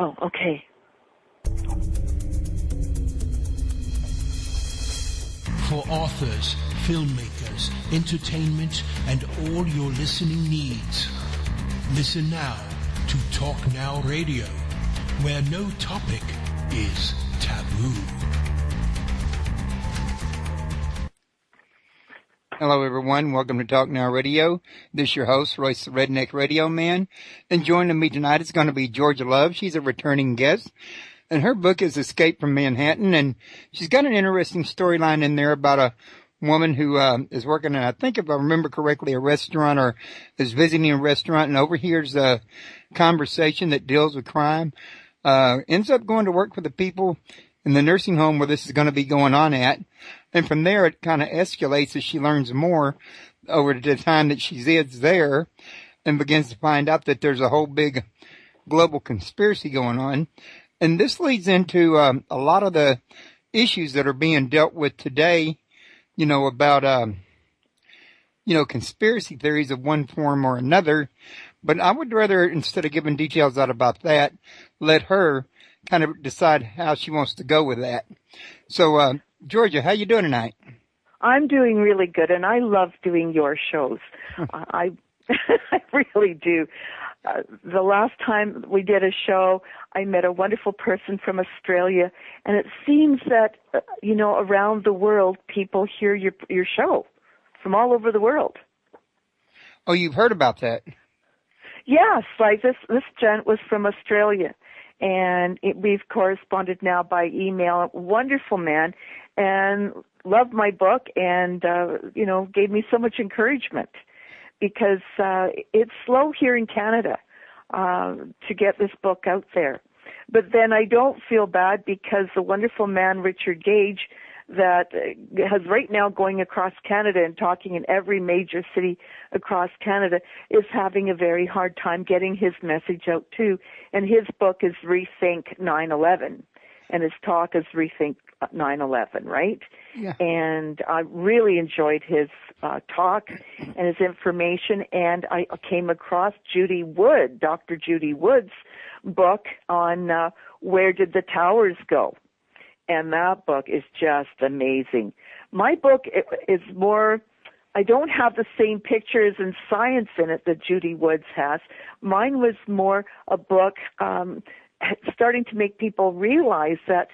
Oh, okay. For authors, filmmakers, entertainment, and all your listening needs. Listen now to Talk Now Radio, where no topic is taboo. Hello, everyone. Welcome to Talk Now Radio. This is your host, Royce the Redneck Radio Man. And joining me tonight is going to be Georgia Love. She's a returning guest. And her book is Escape from Manhattan. And she's got an interesting storyline in there about a woman who is working in, I think if I remember correctly, a restaurant or is visiting a restaurant and overhears a conversation that deals with crime. Ends up going to work for the people in the nursing home where this is going to be going on at. And from there, it kind of escalates as she learns more over the time that she is there and begins to find out that there's a whole big global conspiracy going on. And this leads into a lot of the issues that are being dealt with today, you know, about, conspiracy theories of one form or another. But I would rather, instead of giving details out about that, let her kind of decide how she wants to go with that. So, Georgia, how you doing tonight? I'm doing really good, and I love doing your shows. I really do. The last time we did a show, I met a wonderful person from Australia, and it seems that, around the world, people hear your show from all over the world. Oh, you've heard about that? Yes, like this gent was from Australia, and we've corresponded now by email. Wonderful man, and loved my book, and gave me so much encouragement, because it's slow here in Canada to get this book out there. But then I don't feel bad, because the wonderful man Richard Gage, that has right now going across Canada and talking in every major city across Canada, is having a very hard time getting his message out too. And his book is Rethink 9/11, and his talk is Rethink 9/11, right? Yeah. And I really enjoyed his talk and his information, and I came across Judy Wood, Dr. Judy Wood's book on Where Did the Towers Go? And that book is just amazing. My book is more, I don't have the same pictures and science in it that Judy Woods has. Mine was more a book starting to make people realize that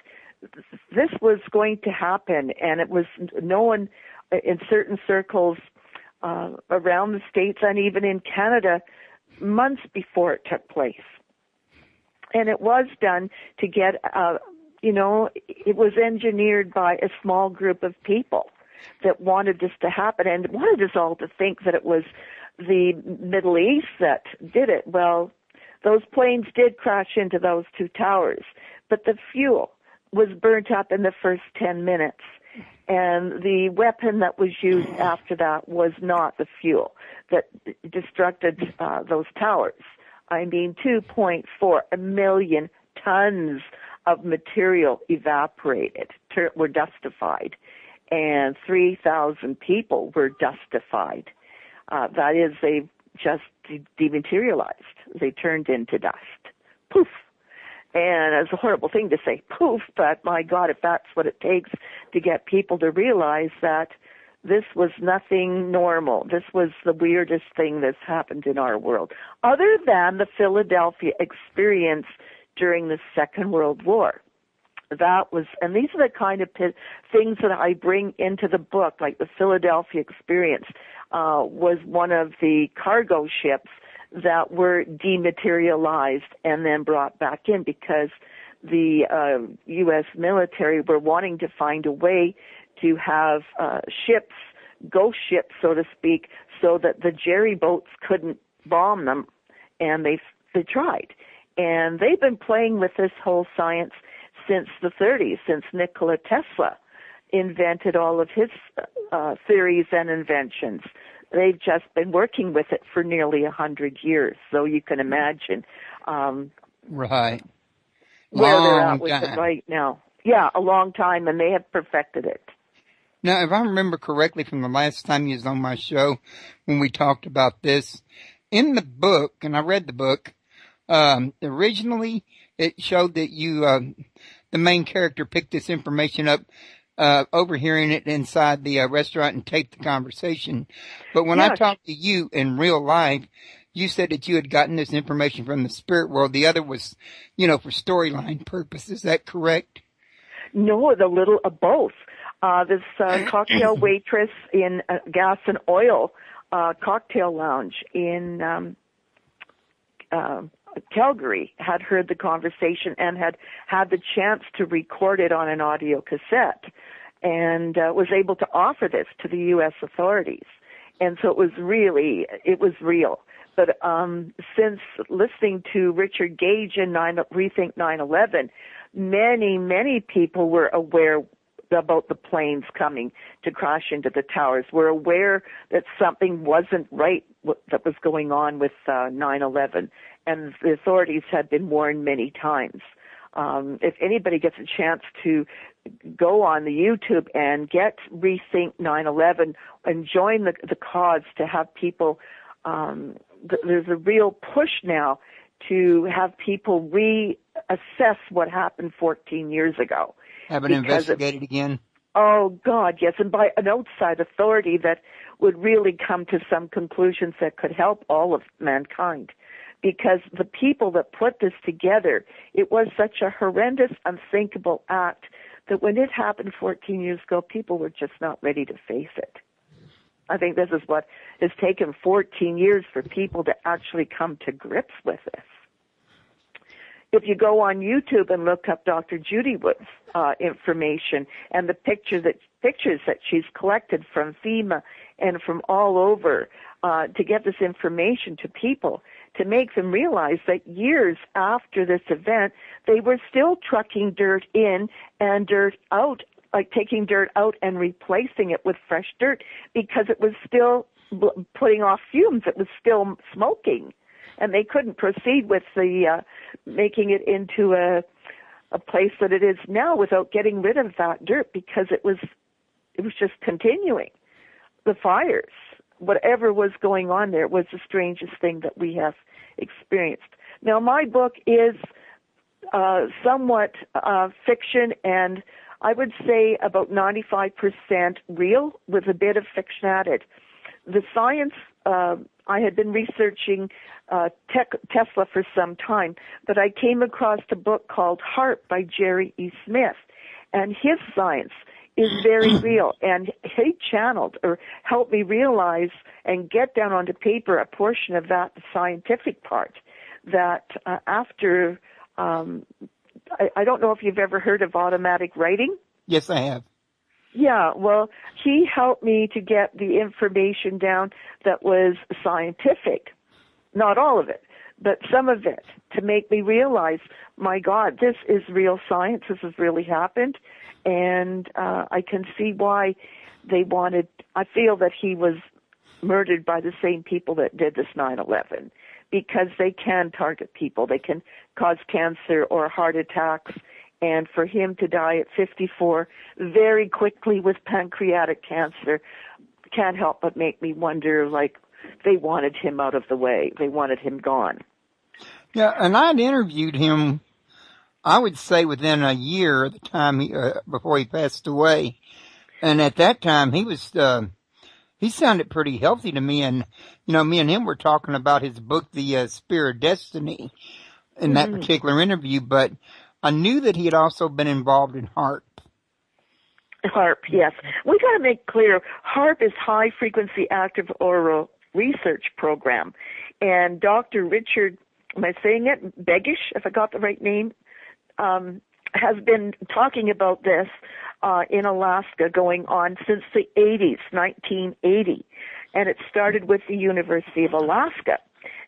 this was going to happen, and it was known in certain circles around the States and even in Canada months before it took place. And it was done to get it was engineered by a small group of people that wanted this to happen and wanted us all to think that it was the Middle East that did it. Well, those planes did crash into those two towers, but the fuel was burnt up in the first 10 minutes. And the weapon that was used after that was not the fuel that destructed those towers. I mean, 2.4 million tons of material evaporated, were dustified, and 3,000 people were dustified. That is, they just dematerialized. They turned into dust. Poof. And it's a horrible thing to say, poof, but my God, if that's what it takes to get people to realize that this was nothing normal. This was the weirdest thing that's happened in our world, other than the Philadelphia experience during the Second World War. That was, and these are the kind of things that I bring into the book, like the Philadelphia experience was one of the cargo ships that were dematerialized and then brought back in, because the U.S. military were wanting to find a way to have ships, ghost ships, so to speak, so that the jerry boats couldn't bomb them, and they tried. And they've been playing with this whole science since the 30s, since Nikola Tesla invented all of his theories and inventions. They've just been working with it for nearly 100 years, so you can imagine right. where they're at with it right now. Yeah, a long time, and they have perfected it. Now, if I remember correctly from the last time you was on my show when we talked about this, in the book, and I read the book, originally it showed that you, the main character picked this information up, overhearing it inside the restaurant and taped the conversation. But when I talked to you in real life, you said that you had gotten this information from the spirit world. The other was, for storyline purposes. Is that correct? No, the little of both. This cocktail waitress in Gas and Oil cocktail lounge in Calgary had heard the conversation and had the chance to record it on an audio cassette, and was able to offer this to the U.S. authorities. And so it was real. But since listening to Richard Gage in Rethink 9/11, many people were aware about the planes coming to crash into the towers. Were aware that something wasn't right that was going on with 9/11, and the authorities had been warned many times. If anybody gets a chance to go on the YouTube and get Rethink 9/11 and join the cause to have people, there's a real push now to have people reassess what happened 14 years ago. Have it investigated again? Oh, God, yes, and by an outside authority that would really come to some conclusions that could help all of mankind. Because the people that put this together, it was such a horrendous, unthinkable act that when it happened 14 years ago, people were just not ready to face it. I think this is what has taken 14 years for people to actually come to grips with this. If you go on YouTube and look up Dr. Judy Wood's information and the pictures that she's collected from FEMA and from all over to get this information to people, to make them realize that years after this event, they were still trucking dirt in and dirt out, like taking dirt out and replacing it with fresh dirt because it was still putting off fumes. It was still smoking. And they couldn't proceed with the making it into a place that it is now without getting rid of that dirt because it was just continuing. The fires, whatever was going on there, was the strangest thing that we have experienced. Now, my book is somewhat fiction, and I would say about 95% real with a bit of fiction added. The science, I had been researching Tesla for some time, but I came across a book called HAARP by Jerry E. Smith, and his science is very real, and he channeled or helped me realize and get down onto paper a portion of that scientific part that after, I don't know if you've ever heard of automatic writing. Yes, I have. Yeah, well, he helped me to get the information down that was scientific. Not all of it, but some of it, to make me realize, my God, this is real science. This has really happened. And I can see why they wanted, I feel that he was murdered by the same people that did this 9/11, because they can target people. They can cause cancer or heart attacks. And for him to die at 54 very quickly with pancreatic cancer can't help but make me wonder, like, they wanted him out of the way. They wanted him gone. Yeah, and I'd interviewed him, I would say within a year of the time before he passed away. And at that time, he was, he sounded pretty healthy to me. And, me and him were talking about his book, The Spear of Destiny, in that particular interview. But I knew that he had also been involved in HAARP. HAARP, yes. We got to make clear, HAARP is High Frequency Active Auroral Research Program. And Dr. Richard, am I saying it? Begish, if I got the right name, has been talking about this in Alaska going on since the 80s, 1980. And it started with the University of Alaska.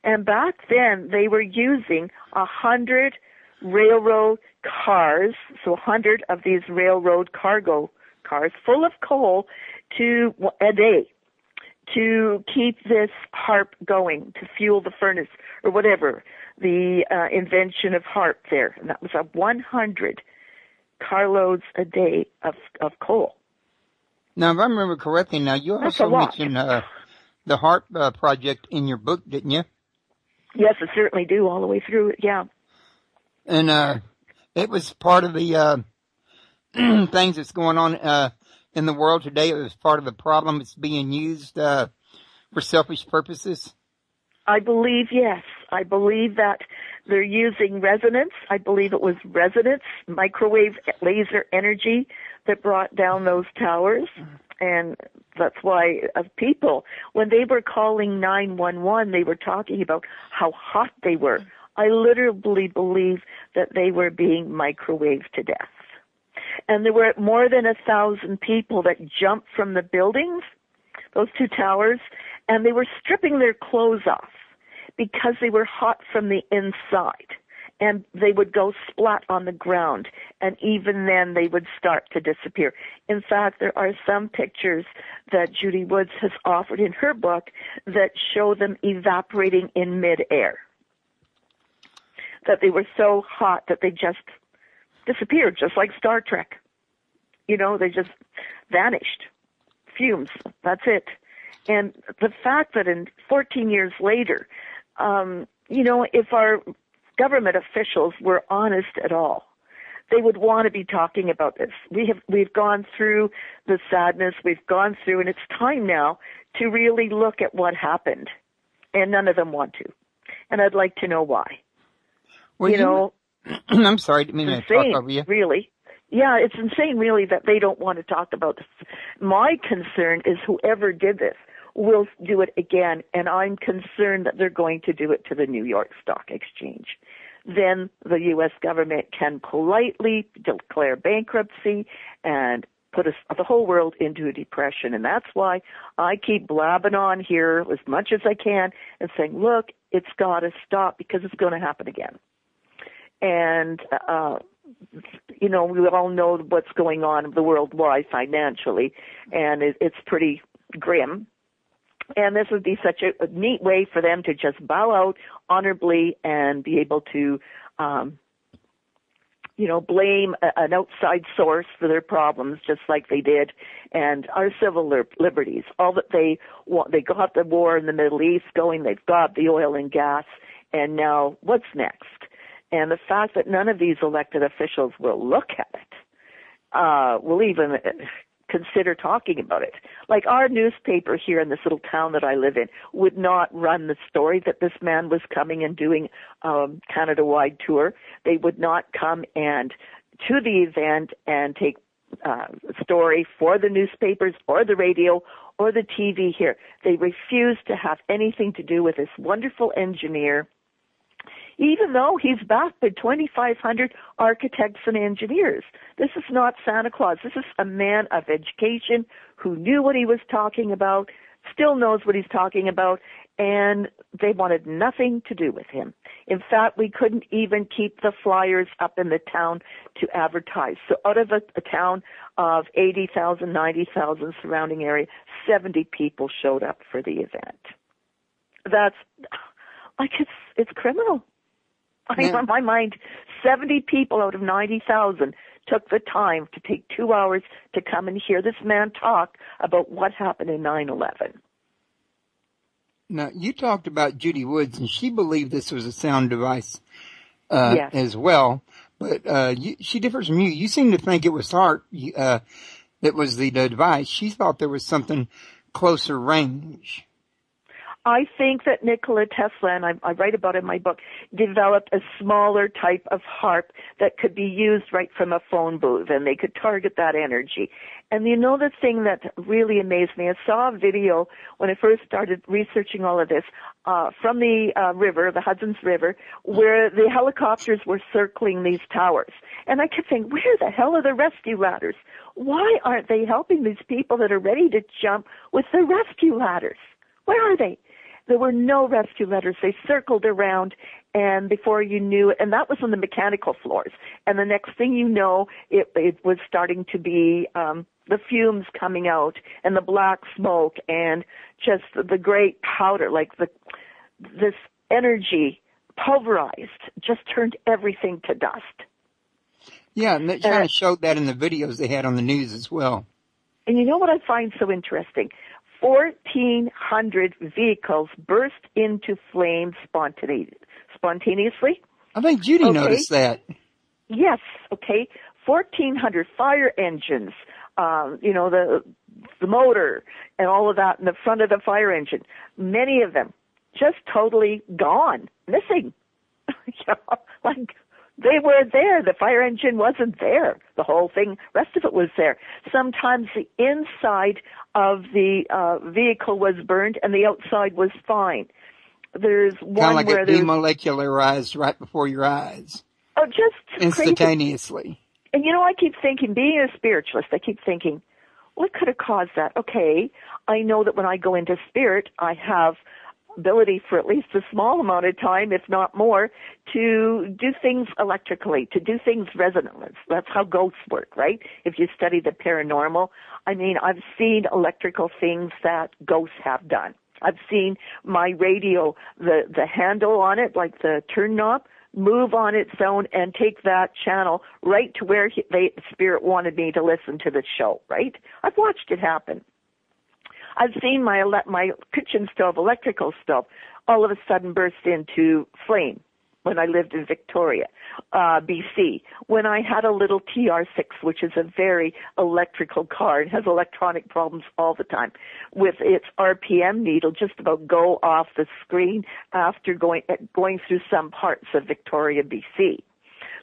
And back then, they were using 100 railroad cars, so 100 of these railroad cargo cars full of coal a day to keep this HAARP going, to fuel the furnace or whatever, the invention of HAARP there. And that was 100 carloads a day of coal. Now, if I remember correctly, you also mentioned the HAARP project in your book, didn't you? Yes, I certainly do, all the way through it, yeah. And it was part of the things that's going on in the world today. It was part of the problem. It's being used for selfish purposes. I believe, yes. I believe that they're using resonance. I believe it was resonance, microwave laser energy that brought down those towers. And that's why people, when they were calling 911, they were talking about how hot they were. I literally believe that they were being microwaved to death. And there were more than 1,000 people that jumped from the buildings, those two towers, and they were stripping their clothes off because they were hot from the inside. And they would go splat on the ground, and even then they would start to disappear. In fact, there are some pictures that Judy Woods has offered in her book that show them evaporating in midair, that they were so hot that they just disappeared, just like Star Trek. You know, they just vanished. Fumes, that's it. And the fact that in 14 years later, you know, if our government officials were honest at all, they would want to be talking about this. We've gone through the sadness, we've gone through, and it's time now to really look at what happened. And none of them want to. And I'd like to know why. Well, you know, I'm sorry, I didn't mean to talk over you. Really. Yeah, it's insane, really, that they don't want to talk about this. My concern is whoever did this will do it again, and I'm concerned that they're going to do it to the New York Stock Exchange. Then the U.S. government can politely declare bankruptcy and put the whole world into a depression. And that's why I keep blabbing on here as much as I can and saying, look, it's got to stop because it's going to happen again. And, you know, we all know what's going on the worldwide financially, and it's pretty grim. And this would be such a neat way for them to just bow out honorably and be able to, you know, blame an outside source for their problems, just like they did, and our civil liberties. All that they want, they got the war in the Middle East going, they've got the oil and gas, and now what's next? And the fact that none of these elected officials will look at it, will even consider talking about it. Like our newspaper here in this little town that I live in would not run the story that this man was coming and doing Canada-wide tour. They would not come and to the event and take a story for the newspapers or the radio or the TV here. They refused to have anything to do with this wonderful engineer, even though he's backed by 2,500 architects and engineers. This is not Santa Claus. This is a man of education who knew what he was talking about, still knows what he's talking about, and they wanted nothing to do with him. In fact, we couldn't even keep the flyers up in the town to advertise. So out of a town of 80,000, 90,000 surrounding area, 70 people showed up for the event. That's, like, it's criminal. In my mind, 70 people out of 90,000 took the time to take 2 hours to come and hear this man talk about what happened in 9/11. Now, you talked about Judy Woods, and she believed this was a sound device Yes. as well. But she differs from you. You seem to think it was HAARP that was the device. She thought there was something closer range. I think that Nikola Tesla, and I write about it in my book, developed a smaller type of HAARP that could be used right from a phone booth, and they could target that energy. And you know the thing that really amazed me? I saw a video when I first started researching all of this from the river, the Hudson's River, where the helicopters were circling these towers. And I kept saying, where the hell are the rescue ladders? Why aren't they helping these people that are ready to jump with the rescue ladders? Where are they? There were no rescue ladders. They circled around, and before you knew it, and that was on the mechanical floors. And the next thing you know, it was starting to be the fumes coming out and the black smoke and just the great powder, like this energy pulverized, just turned everything to dust. Yeah, and they kind of showed that in the videos they had on the news as well. And you know what I find so interesting? 1,400 vehicles burst into flames spontaneously. I think Judy noticed that. Yes, okay. 1,400 fire engines, the motor and all of that in the front of the fire engine. Many of them just totally gone, missing. Like they were there. The fire engine wasn't there. The whole thing, rest of it was there. Sometimes the inside of the vehicle was burned and the outside was fine. There's one kind of like where it demolecularized right before your eyes. Oh, just instantaneously. Crazy. And I keep thinking, being a spiritualist, I keep thinking, what could have caused that? Okay, I know that when I go into spirit, I have ability for at least a small amount of time, if not more, to do things electrically, to do things resonantly. That's how ghosts work, right? If you study the paranormal, I mean, I've seen electrical things that ghosts have done. I've seen my radio, the handle on it, like the turn knob, move on its own and take that channel right to where Spirit wanted me to listen to the show, right? I've watched it happen. I've seen my kitchen stove, electrical stove, all of a sudden burst into flame when I lived in Victoria, BC, when I had a little TR6, which is a very electrical car. It has electronic problems all the time, with its RPM needle just about go off the screen after going through some parts of Victoria, BC.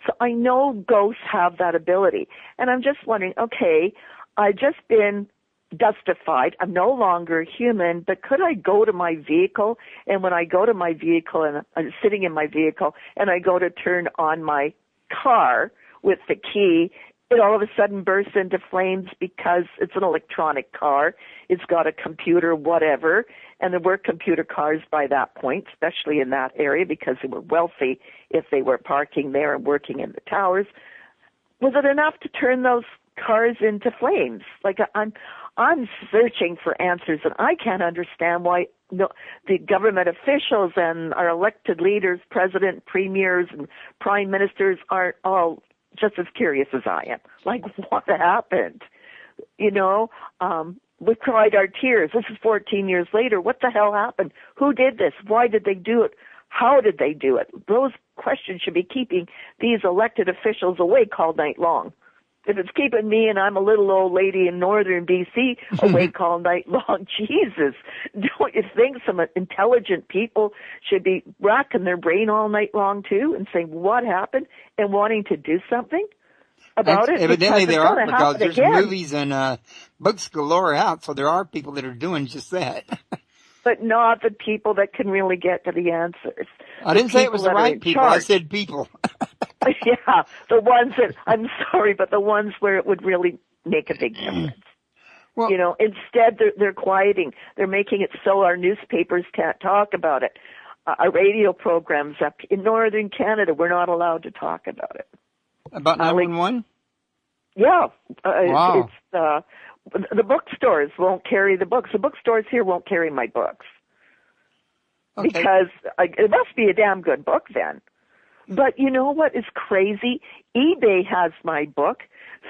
So I know ghosts have that ability. And I'm just wondering, okay, I've just been dustified. I'm no longer human, but could I go to my vehicle? And when I go to my vehicle and I'm sitting in my vehicle and I go to turn on my car with the key, it all of a sudden bursts into flames because it's an electronic car. It's got a computer, whatever. And there were computer cars by that point, especially in that area because they were wealthy if they were parking there and working in the towers. Was it enough to turn those cars into flames? Like I'm searching for answers, and I can't understand why the government officials and our elected leaders, president, premiers, and prime ministers aren't all just as curious as I am. Like, what happened? We've cried our tears. This is 14 years later. What the hell happened? Who did this? Why did they do it? How did they do it? Those questions should be keeping these elected officials awake all night long. If it's keeping me and I'm a little old lady in northern BC awake all night long, Jesus, don't you think some intelligent people should be racking their brain all night long too and saying what happened and wanting to do something about it? Evidently there are, because there's again. movies and books galore out, so there are people that are doing just that. But not the people that can really get to the answers. I didn't say it was the right people. I said people. Yeah, the ones that, I'm sorry, but the ones where it would really make a big difference. Well, instead they're quieting. They're making it so our newspapers can't talk about it. Our radio programs up in northern Canada, we're not allowed to talk about it. About 911? Yeah. Wow. It's the bookstores won't carry the books. The bookstores here won't carry my books. Okay. Because it must be a damn good book then. But you know what is crazy? eBay has my book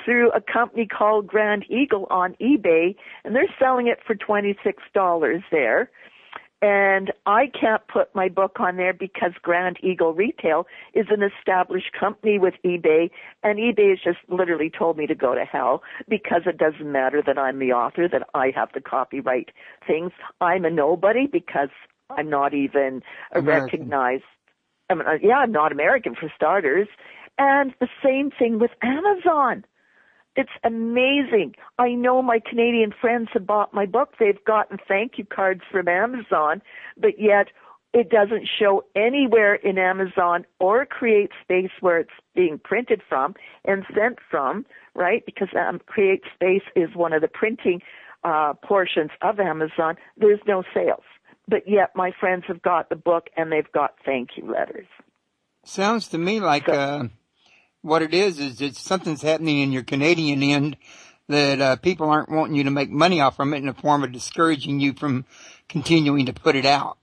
through a company called Grand Eagle on eBay, and they're selling it for $26 there. And I can't put my book on there because Grand Eagle Retail is an established company with eBay, and eBay has just literally told me to go to hell because it doesn't matter that I'm the author, that I have the copyright things. I'm a nobody because I'm not even recognized. I'm not American for starters. And the same thing with Amazon. It's amazing. I know my Canadian friends have bought my book. They've gotten thank you cards from Amazon, but yet it doesn't show anywhere in Amazon or Create Space where it's being printed from and sent from, right? Because Create Space is one of the printing portions of Amazon. There's no sales. But yet my friends have got the book and they've got thank you letters. Sounds to me like what it is it's something's happening in your Canadian end that people aren't wanting you to make money off from it in a form of discouraging you from continuing to put it out.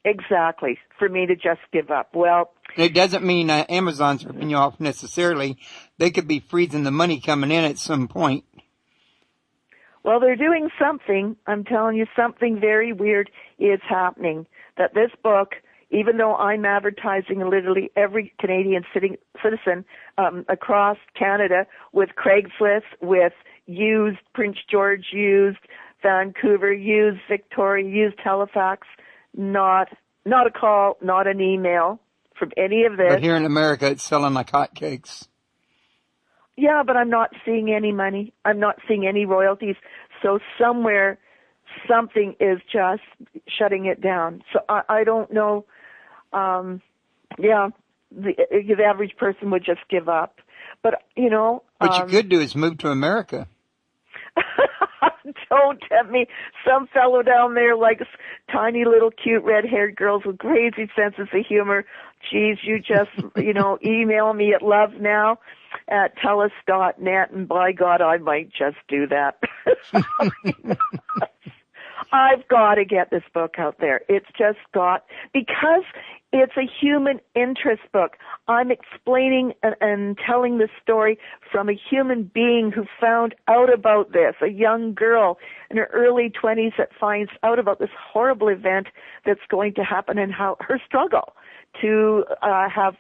Exactly. For me to just give up. Well, it doesn't mean Amazon's ripping you off necessarily. They could be freezing the money coming in at some point. Well, they're doing something. I'm telling you, something very weird is happening. That this book even though I'm advertising literally every Canadian citizen across Canada with Craigslist, with used Prince George, used Vancouver, used Victoria, used Halifax, not a call, not an email from any of this. But here in America, it's selling like hotcakes. Yeah, but I'm not seeing any money. I'm not seeing any royalties. So somewhere, something is just shutting it down. So I don't know. The average person would just give up. But, What you could do is move to America. Don't tempt me. Some fellow down there likes tiny little cute red-haired girls with crazy senses of humor. Geez, you just, email me at lovenow@telus.net, and by God, I might just do that. I've got to get this book out there. It's just because it's a human interest book. I'm explaining and telling the story from a human being who found out about this, a young girl in her early 20s that finds out about this horrible event that's going to happen, and how her struggle to have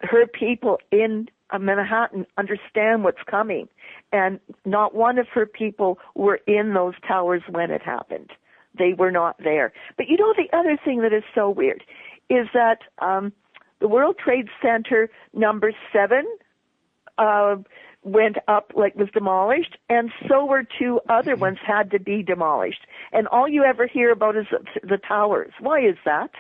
her people in Manhattan understand what's coming. And not one of her people were in those towers when it happened. They were not there. But the other thing that is so weird is that the World Trade Center number 7 went up, was demolished, and so were 2 other ones had to be demolished. And all you ever hear about is the towers. Why is that?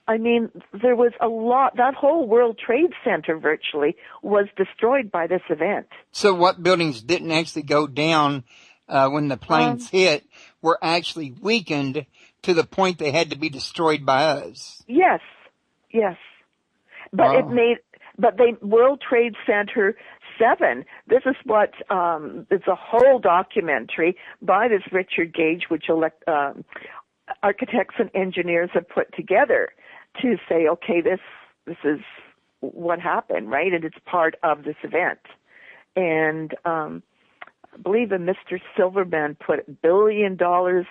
I mean, there was a lot. That whole World Trade Center virtually was destroyed by this event. So what buildings didn't actually go down when the planes hit were actually weakened to the point they had to be destroyed by us? Yes. But World Trade Center 7, this is what, it's a whole documentary by this Richard Gage, which architects and engineers have put together to say, okay, this is what happened, right? And it's part of this event. And I believe Mr. Silverman put $1 billion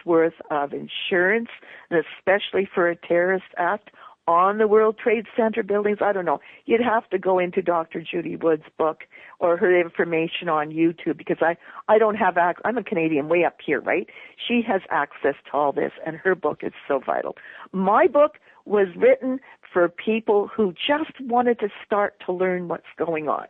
worth of insurance, and especially for a terrorist act, on the World Trade Center buildings. I don't know. You'd have to go into Dr. Judy Wood's book or her information on YouTube, because I don't have I'm a Canadian way up here, right? She has access to all this, and her book is so vital. My book was written for people who just wanted to start to learn what's going on.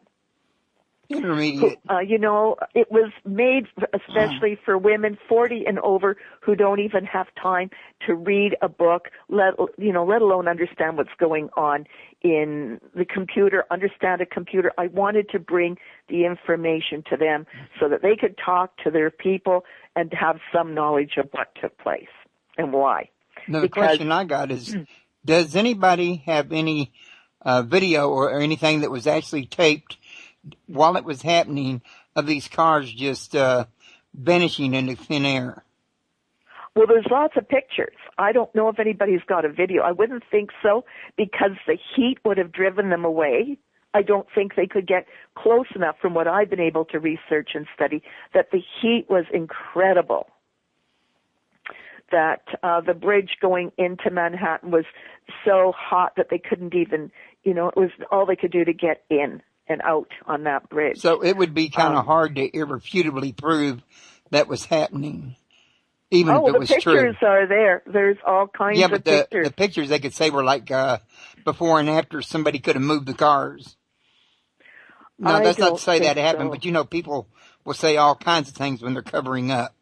Intermediate. It was made especially for women 40 and over who don't even have time to read a book, let alone understand what's going on in the computer, understand a computer. I wanted to bring the information to them so that they could talk to their people and have some knowledge of what took place and why. Now, the question I got is, does anybody have any video or anything that was actually taped while it was happening of these cars just vanishing into thin air? Well, there's lots of pictures. I don't know if anybody's got a video. I wouldn't think so, because the heat would have driven them away. I don't think they could get close enough, from what I've been able to research and study, that the heat was incredible. That the bridge going into Manhattan was so hot that they couldn't even, it was all they could do to get in and out on that bridge. So it would be kind of hard to irrefutably prove that was happening, even if it was true. The pictures are there. There's all kinds of pictures. Yeah, but the pictures they could say were like before and after somebody could have moved the cars. No, that's not to say that happened, but people will say all kinds of things when they're covering up.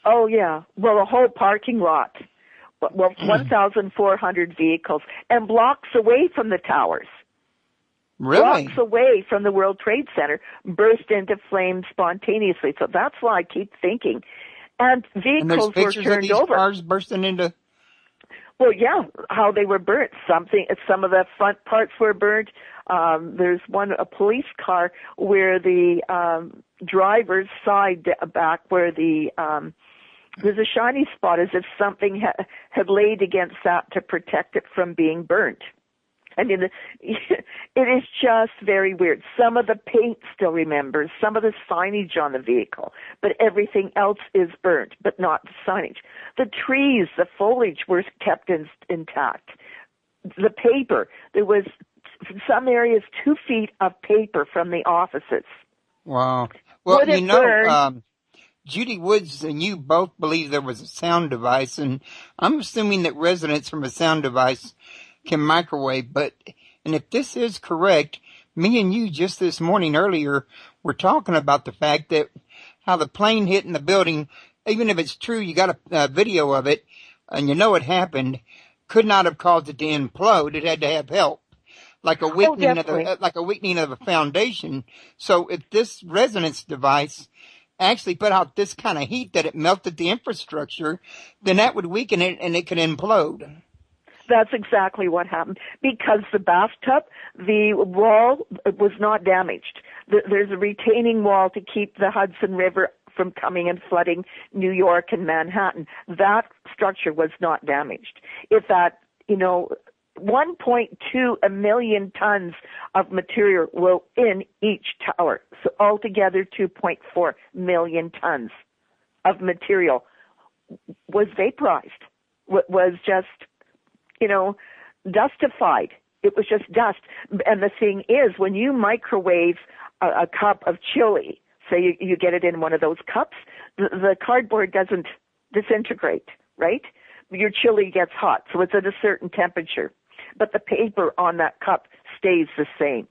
Oh, yeah. Well, a whole parking lot. 1,400 vehicles, and blocks away from the towers. Really? Blocks away from the World Trade Center, burst into flames spontaneously. So that's why I keep thinking. And vehicles were turned over. And there's pictures of these cars bursting into... Well, yeah, how they were burnt. Some of the front parts were burnt. There's a police car where the driver's side back, where there's a shiny spot, as if something had laid against that to protect it from being burnt. I mean, it is just very weird. Some of the paint still remembers, some of the signage on the vehicle, but everything else is burnt, but not the signage. The trees, the foliage were kept intact. the paper. There was, in some areas, 2 feet of paper from the offices. Wow. Well, Would it burn? Judy Woods and you both believe there was a sound device, and I'm assuming that resonance from a sound device can microwave, and if this is correct, me and you just this morning earlier were talking about the fact that how the plane hit in the building, even if it's true, you got a video of it, and you know it happened, could not have caused it to implode. It had to have help. Like a weakening of a foundation. So if this resonance device actually put out this kind of heat that it melted the infrastructure, then that would weaken it and it could implode. That's exactly what happened. Because the bathtub, the wall was not damaged. There's a retaining wall to keep the Hudson River from coming and flooding New York and Manhattan. That structure was not damaged. If that, 1.2 million tons of material were in each tower. So altogether 2.4 million tons of material was vaporized, was just, dustified. It was just dust. And the thing is, when you microwave a cup of chili, say you get it in one of those cups, the cardboard doesn't disintegrate, right? Your chili gets hot, so it's at a certain temperature. But the paper on that cup stays the same.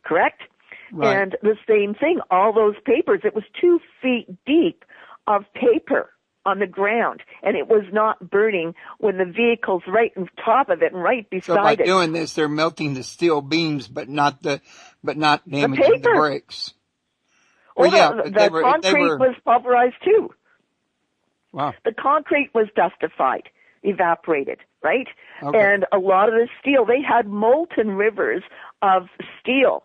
Correct? Right. And the same thing, all those papers, it was 2 feet deep of paper on the ground, and it was not burning when the vehicle's right on top of it and right beside it. So by doing this, they're melting the steel beams, but not damaging the bricks. Well, the concrete was pulverized too. Wow. The concrete was dustified, evaporated, right? Okay. And a lot of the steel, they had molten rivers of steel,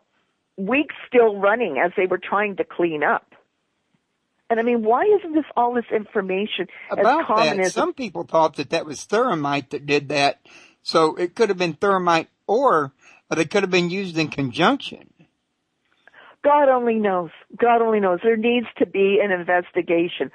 weeks still running as they were trying to clean up. And I mean, why isn't all this information about as common that? as... Some people thought that was thermite that did that. So it could have been thermite or they could have been used in conjunction. God only knows. God only knows. There needs to be an investigation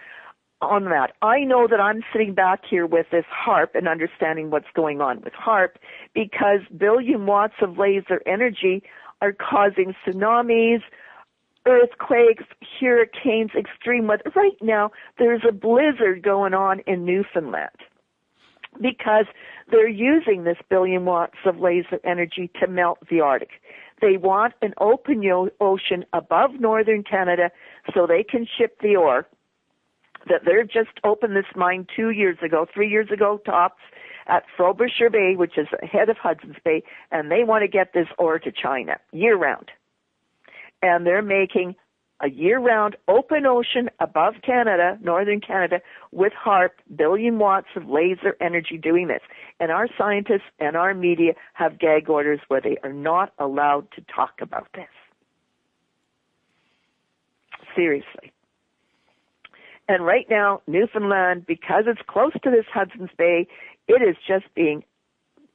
on that. I know that I'm sitting back here with this HAARP and understanding what's going on with HAARP because billion watts of laser energy are causing tsunamis, earthquakes, hurricanes, extreme weather. Right now, there's a blizzard going on in Newfoundland because they're using this billion watts of laser energy to melt the Arctic. They want an open ocean above northern Canada so they can ship the ore. That they've just opened this mine 3 years ago tops, at Frobisher Bay, which is ahead of Hudson's Bay, and they want to get this ore to China year-round. And they're making a year-round open ocean above Canada, northern Canada, with HAARP, billion watts of laser energy doing this. And our scientists and our media have gag orders where they are not allowed to talk about this. Seriously. And right now, Newfoundland, because it's close to this Hudson's Bay, it is just being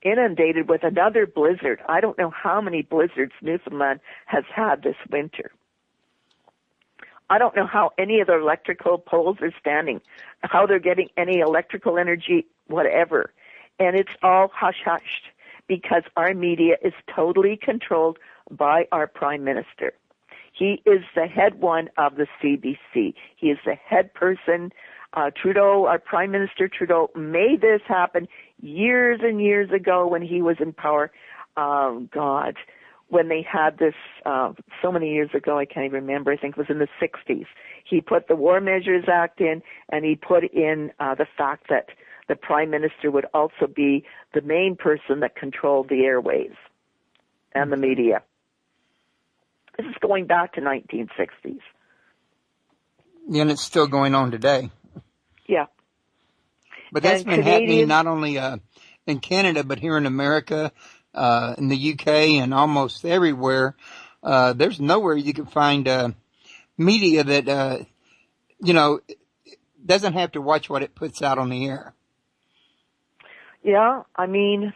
inundated with another blizzard. I don't know how many blizzards Newfoundland has had this winter. I don't know how any of the electrical poles are standing, how they're getting any electrical energy, whatever. And it's all hush-hushed because our media is totally controlled by our Prime Minister. He is the head one of the CBC. He is the head person. Trudeau, our Prime Minister Trudeau, made this happen years and years ago when he was in power. When they had this, so many years ago, I can't even remember, I think it was in the 60s. He put the War Measures Act in, and he put in the fact that the Prime Minister would also be the main person that controlled the airways and the media. This is going back to 1960s. Yeah, and it's still going on today. Yeah. But that's been happening not only in Canada, but here in America, in the UK, and almost everywhere. There's nowhere you can find media that, doesn't have to watch what it puts out on the air. Yeah, I mean...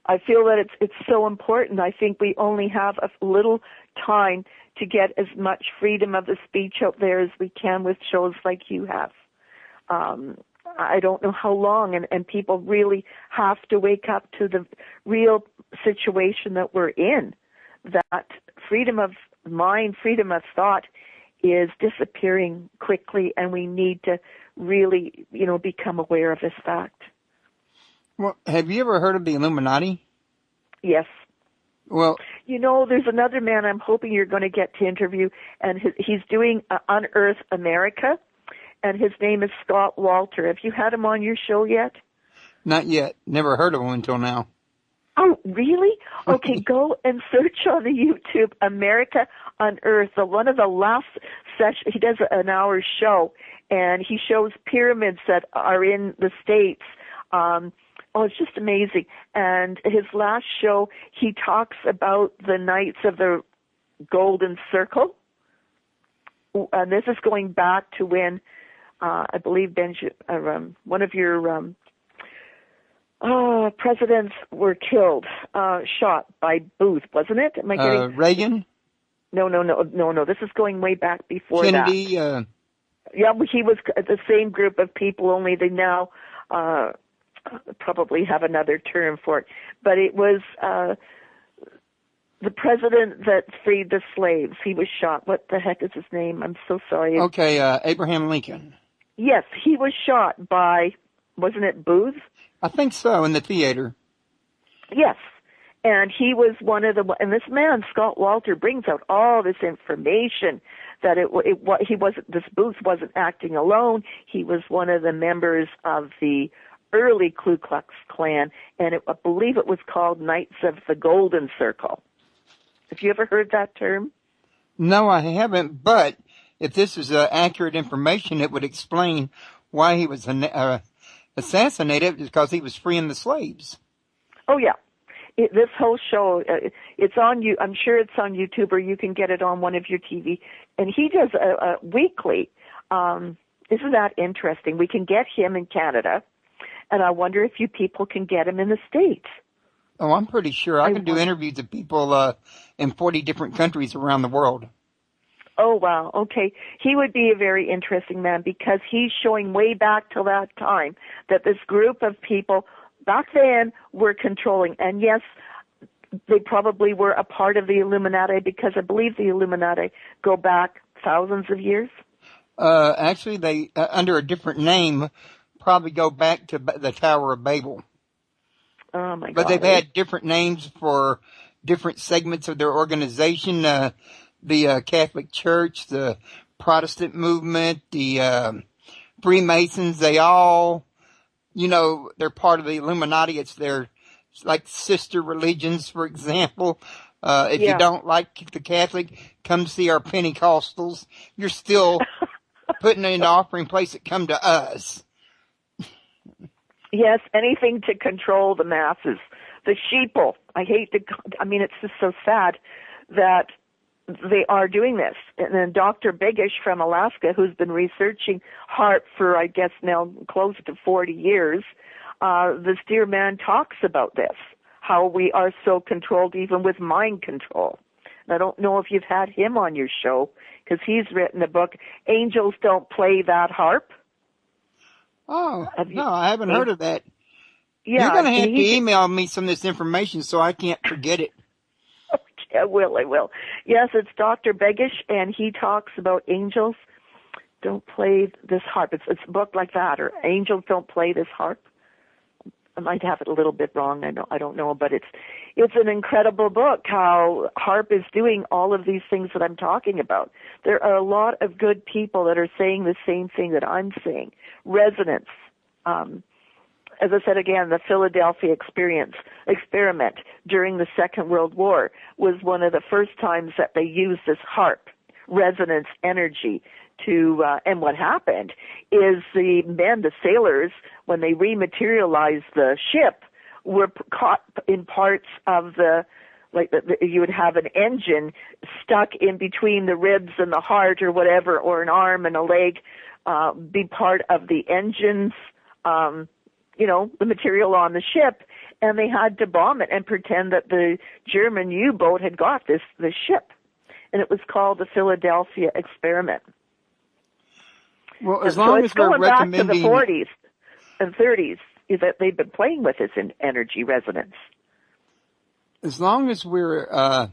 I feel that it's so important. I think we only have a little time to get as much freedom of the speech out there as we can with shows like you have. I don't know how long, and people really have to wake up to the real situation that we're in, that freedom of mind, freedom of thought is disappearing quickly, and we need to really, become aware of this fact. Well, have you ever heard of the Illuminati? Yes. Well, there's another man I'm hoping you're going to get to interview, and he's doing Unearth America, and his name is Scott Walter. Have you had him on your show yet? Not yet. Never heard of him until now. Oh, really? Okay, go and search on the YouTube, America Unearthed. One of the last sessions, he does an hour show, and he shows pyramids that are in the States. It's just amazing. And his last show, he talks about the Knights of the Golden Circle. And this is going back to when, I believe, one of your presidents were killed, shot by Booth, wasn't it? Am I getting Reagan? No. This is going way back before Kennedy, that. Yeah, he was the same group of people, only they now probably have another term for it. But it was the president that freed the slaves. He was shot. What the heck is his name? I'm so sorry. Okay, Abraham Lincoln. Yes, he was shot by, wasn't it Booth? I think so, in the theater. Yes. And he was one of the, and this man, Scott Walter, brings out all this information that he wasn't, this Booth wasn't acting alone. He was one of the members of the early Ku Klux Klan, and I believe it was called Knights of the Golden Circle. Have you ever heard that term? No, I haven't, but if this is accurate information, it would explain why he was assassinated, because he was freeing the slaves. Oh, yeah. This whole show, it's on you. I'm sure it's on YouTube, or you can get it on one of your TV. And he does a weekly. Isn't that interesting? We can get him in Canada, and I wonder if you people can get him in the States. Oh, I'm pretty sure. I can do interviews with people in 40 different countries around the world. Oh, wow. Okay. He would be a very interesting man, because he's showing way back to that time that this group of people back then were controlling. And yes, they probably were a part of the Illuminati, because I believe the Illuminati go back thousands of years. Actually, they, under a different name, probably go back to the Tower of Babel. Oh, my God. But they've had different names for different segments of their organization. The Catholic Church, the Protestant movement, the Freemasons, they all, they're part of the Illuminati. It's like sister religions, for example. If you don't like the Catholic, come see our Pentecostals. You're still putting in the offering place that come to us. Yes, anything to control the masses. The sheeple. It's just so sad that they are doing this. And then Dr. Begish from Alaska, who's been researching HAARP for, I guess, now close to 40 years, this dear man talks about this, how we are so controlled even with mind control. And I don't know if you've had him on your show, because he's written a book, Angels Don't Play That Harp. Oh, no, I haven't heard of that. Yeah, you're going to have to email me some of this information so I can't forget it. Okay, I will. Yes, it's Dr. Begish, and he talks about angels don't play this harp. It's a book like that, or Angels Don't Play This Harp. I might have it a little bit wrong. I don't know, but it's an incredible book, how HAARP is doing all of these things that I'm talking about. There are a lot of good people that are saying the same thing that I'm saying. Resonance. As I said again, the Philadelphia experiment during the Second World War was one of the first times that they used this HAARP, resonance energy, to, and what happened is the sailors, when they rematerialized the ship, were caught in parts of you would have an engine stuck in between the ribs and the heart or whatever, or an arm and a leg, be part of the engines, the material on the ship, and they had to bomb it and pretend that the German U-boat had got this ship. And it was called the Philadelphia experiment. Well, as long as we're recommending, back to the 40s. and 30s that they've been playing with this in energy resonance. As long as we're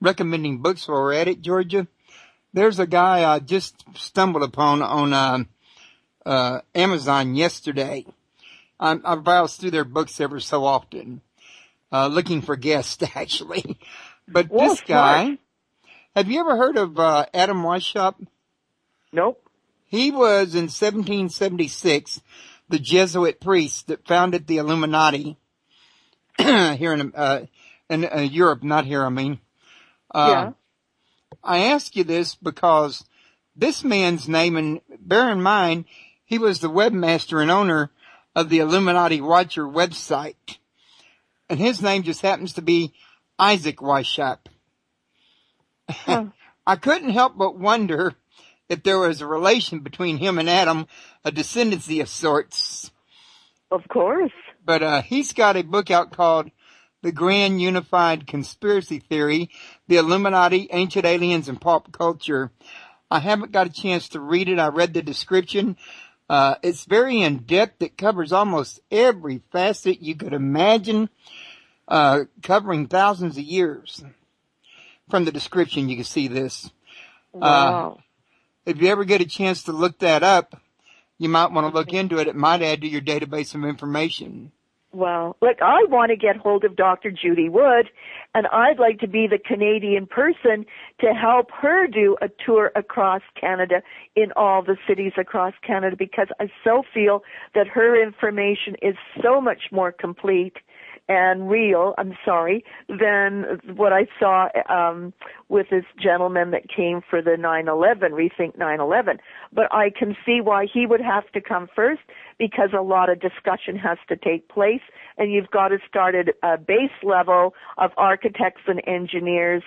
recommending books while we're at it, Georgia, there's a guy I just stumbled upon on Amazon yesterday. I browse through their books ever so often, looking for guests, actually. But this guy, have you ever heard of Adam Weishaupt? Nope. He was in 1776 the Jesuit priest that founded the Illuminati here in Europe, not here, I mean. Yeah. I ask you this because this man's name, and bear in mind, he was the webmaster and owner of the Illuminati Watcher website. And his name just happens to be Isaac Weishaupt. Huh. I couldn't help but wonder if there was a relation between him and Adam, a descendancy of sorts. Of course. But he's got a book out called The Grand Unified Conspiracy Theory, The Illuminati, Ancient Aliens, and Pop Culture. I haven't got a chance to read it. I read the description. It's very in-depth. It covers almost every facet you could imagine, covering thousands of years. From the description, you can see this. Wow. If you ever get a chance to look that up, you might want to look into it. It might add to your database of information. Well, look, I want to get hold of Dr. Judy Wood, and I'd like to be the Canadian person to help her do a tour across Canada in all the cities across Canada, because I so feel that her information is so much more complete and real, than what I saw with this gentleman that came for the 9/11, Rethink 9/11. But I can see why he would have to come first, because a lot of discussion has to take place, and you've got to start at a base level of architects and engineers,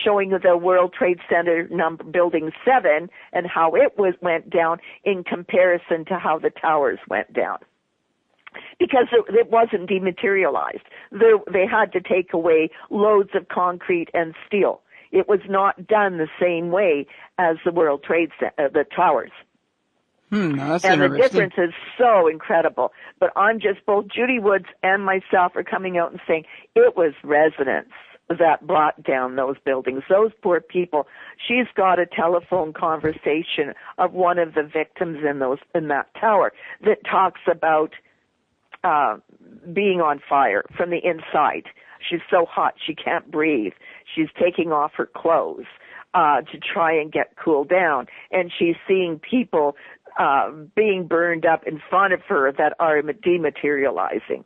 showing the World Trade Center building 7 and how it went down in comparison to how the towers went down. Because it wasn't dematerialized. They had to take away loads of concrete and steel. It was not done the same way as the World Trade Center, the towers. That's and interesting. The difference is so incredible. But both Judy Woods and myself are coming out and saying it was resonance that brought down those buildings. Those poor people. She's got a telephone conversation of one of the victims in that tower that talks about being on fire from the inside. She's so hot she can't breathe. She's taking off her clothes to try and get cooled down, and she's seeing people being burned up in front of her that are dematerializing.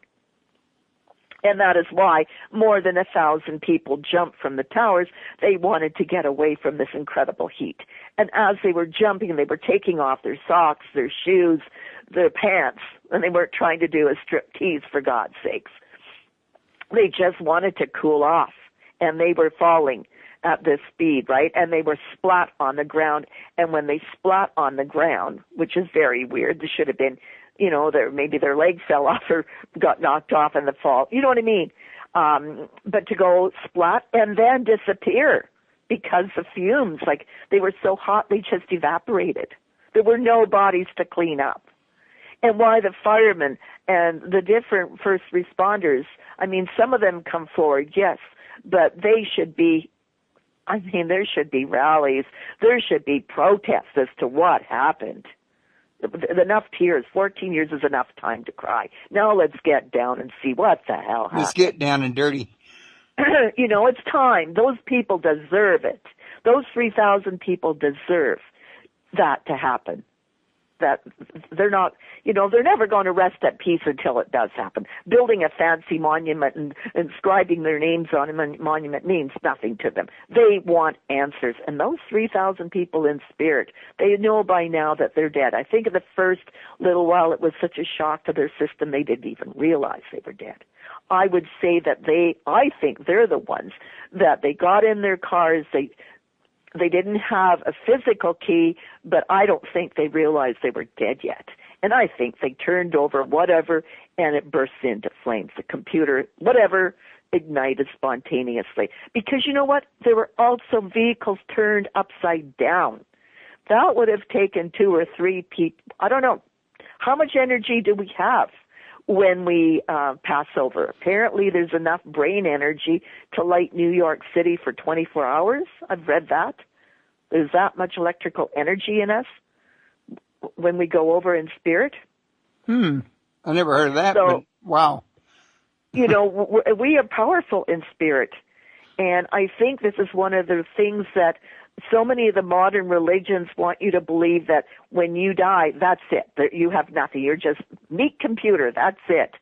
And that is why more than 1,000 people jumped from the towers. They wanted to get away from this incredible heat. And as they were jumping, they were taking off their socks, their shoes, their pants, and they weren't trying to do a striptease, for God's sakes. They just wanted to cool off, and they were falling at this speed, right? And they were splat on the ground. And when they splat on the ground, which is very weird, this should have been, maybe their leg fell off or got knocked off in the fall. You know what I mean? But to go splat and then disappear because the fumes, they were so hot, they just evaporated. There were no bodies to clean up. And why the firemen and the different first responders, some of them come forward, yes, but they should be, there should be rallies. There should be protests as to what happened. Enough tears. 14 years is enough time to cry. Now let's get down and see what the hell happened. Let's get down and dirty. It's time. Those people deserve it. Those 3,000 people deserve that to happen. That they're not, they're never going to rest at peace until it does happen. Building a fancy monument and inscribing their names on a monument means nothing to them. They want answers. And those 3,000 people in spirit, they know by now that they're dead. I think in the first little while it was such a shock to their system they didn't even realize they were dead. I would say that I think they're the ones that they got in their cars, they didn't have a physical key, but I don't think they realized they were dead yet. And I think they turned over whatever, and it burst into flames. The computer, whatever, ignited spontaneously. Because you know what? There were also vehicles turned upside down. That would have taken 2 or 3 people. I don't know How much energy do we have when we pass over? Apparently there's enough brain energy to light New York City for 24 hours. I've read that. There's that much electrical energy in us when we go over in spirit. I never heard of that, but wow. You know, we are powerful in spirit. And I think this is one of the things that so many of the modern religions want you to believe, that when you die, that's it, that you have nothing. You're just meat computer, that's it.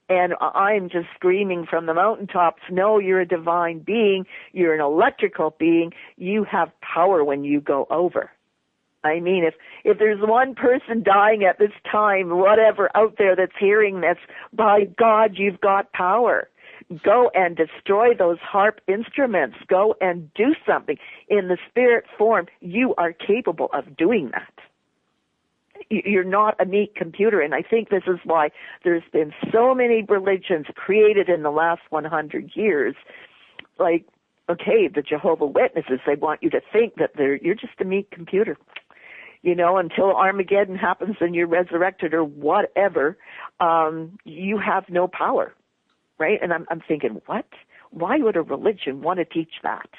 And I'm just screaming from the mountaintops, no, you're a divine being, you're an electrical being, you have power when you go over. I mean, if there's one person dying at this time, whatever, out there that's hearing this, by God, you've got power. Go and destroy those harp instruments. Go and do something. In the spirit form, you are capable of doing that. You're not a meat computer, and I think this is why there's been so many religions created in the last 100 years. Like, okay, the Jehovah's Witnesses, they want you to think that you're just a meat computer. You know, until Armageddon happens and you're resurrected or whatever, you have no power, right? And I'm thinking, what? Why would a religion want to teach that?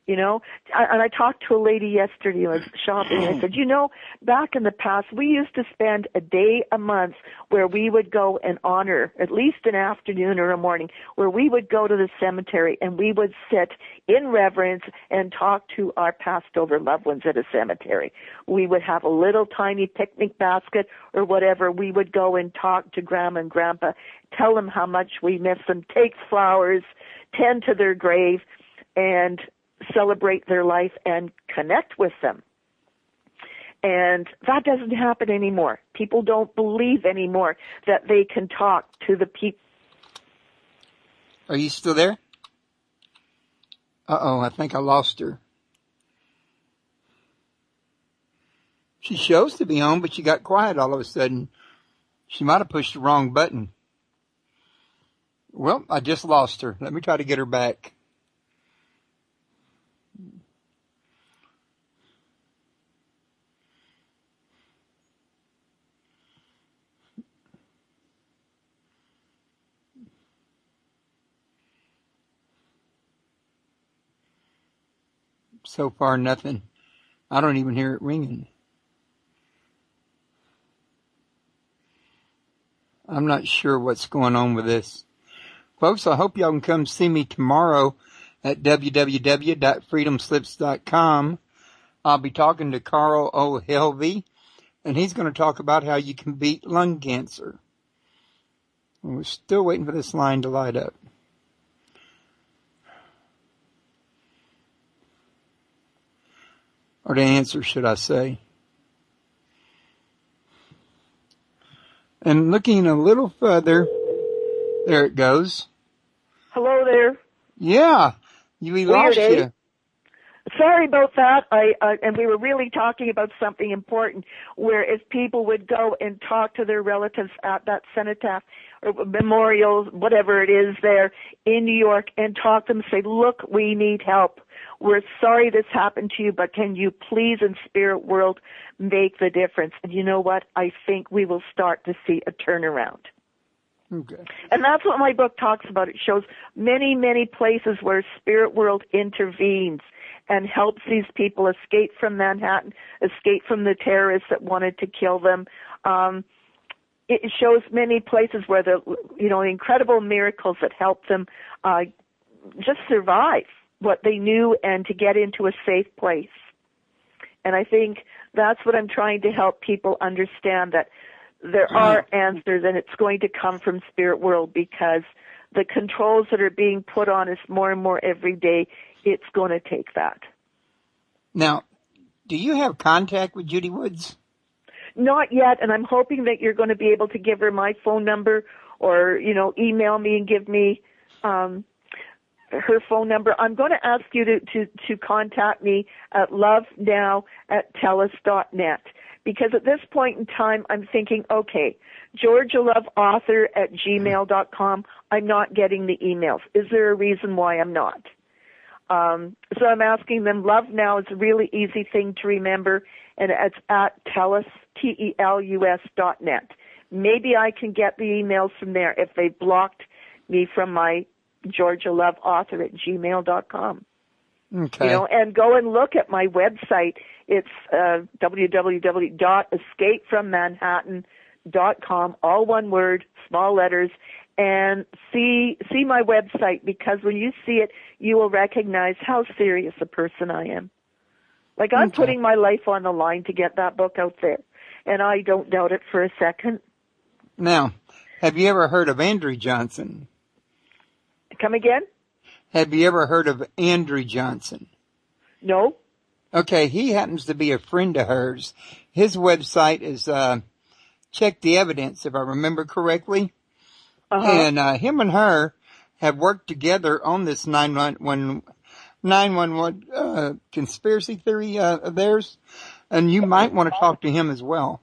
You know, and I talked to a lady yesterday, I was shopping, and I said, you know, back in the past, we used to spend a day a month where we would go and honor, at least an afternoon or a morning, where we would go to the cemetery and we would sit in reverence and talk to our passed over loved ones at a cemetery. We would have a little tiny picnic basket or whatever. We would go and talk to Grandma and Grandpa, tell them how much we miss them, take flowers, tend to their grave, and celebrate their life and connect with them. And that doesn't happen anymore. People don't believe anymore that they can talk to the people. Are you still there? Uh-oh, I think I lost her. She shows to be on, but she got quiet all of a sudden. She might have pushed the wrong button. Well, I just lost her. Let me try to get her back. So far, nothing. I don't even hear it ringing. I'm not sure what's going on with this. Folks, I hope y'all can come see me tomorrow at www.freedomslips.com. I'll be talking to Carl O. Helvey, and he's going to talk about how you can beat lung cancer. And we're still waiting for this line to light up. Or to answer, should I say. And looking a little further, there it goes. Hello there. Yeah, we lost you. Sorry about that. And we were really talking about something important, where if people would go and talk to their relatives at that cenotaph or memorial, whatever it is there in New York, and talk to them, say, look, we need help. We're sorry this happened to you, but can you please, in spirit world, make the difference? And you know what? I think we will start to see a turnaround. Okay. And that's what my book talks about. It shows many, many places where spirit world intervenes and helps these people escape from Manhattan, escape from the terrorists that wanted to kill them. It shows many places where the, incredible miracles that help them just survive what they knew and to get into a safe place. And I think that's what I'm trying to help people understand, that there are answers, and it's going to come from spirit world, because the controls that are being put on us more and more every day, it's going to take that. Now, do you have contact with Judy Woods? Not yet, and I'm hoping that you're going to be able to give her my phone number, or, email me and give me her phone number. I'm going to ask you to contact me at lovenow@telus.net, because at this point in time, I'm thinking, okay, GeorgiaLoveAuthor@gmail.com, I'm not getting the emails. Is there a reason why I'm not? So I'm asking them. Love Now is a really easy thing to remember, and it's at TELUS, TELUS.net. Maybe I can get the emails from there if they blocked me from my GeorgiaLoveAuthor@gmail.com. Okay. You know, and go and look at my website. It's www.escapefrommanhattan.com, all one word, small letters, and see my website, because when you see it, you will recognize how serious a person I am. Like, I'm putting my life on the line to get that book out there, and I don't doubt it for a second. Now, have you ever heard of Andrew Johnson? Come again? Have you ever heard of Andrew Johnson? No. Okay, he happens to be a friend of hers. His website is Check the Evidence, if I remember correctly. Uh-huh. And him and her have worked together on this 911 conspiracy theory of theirs. And you might want to talk to him as well.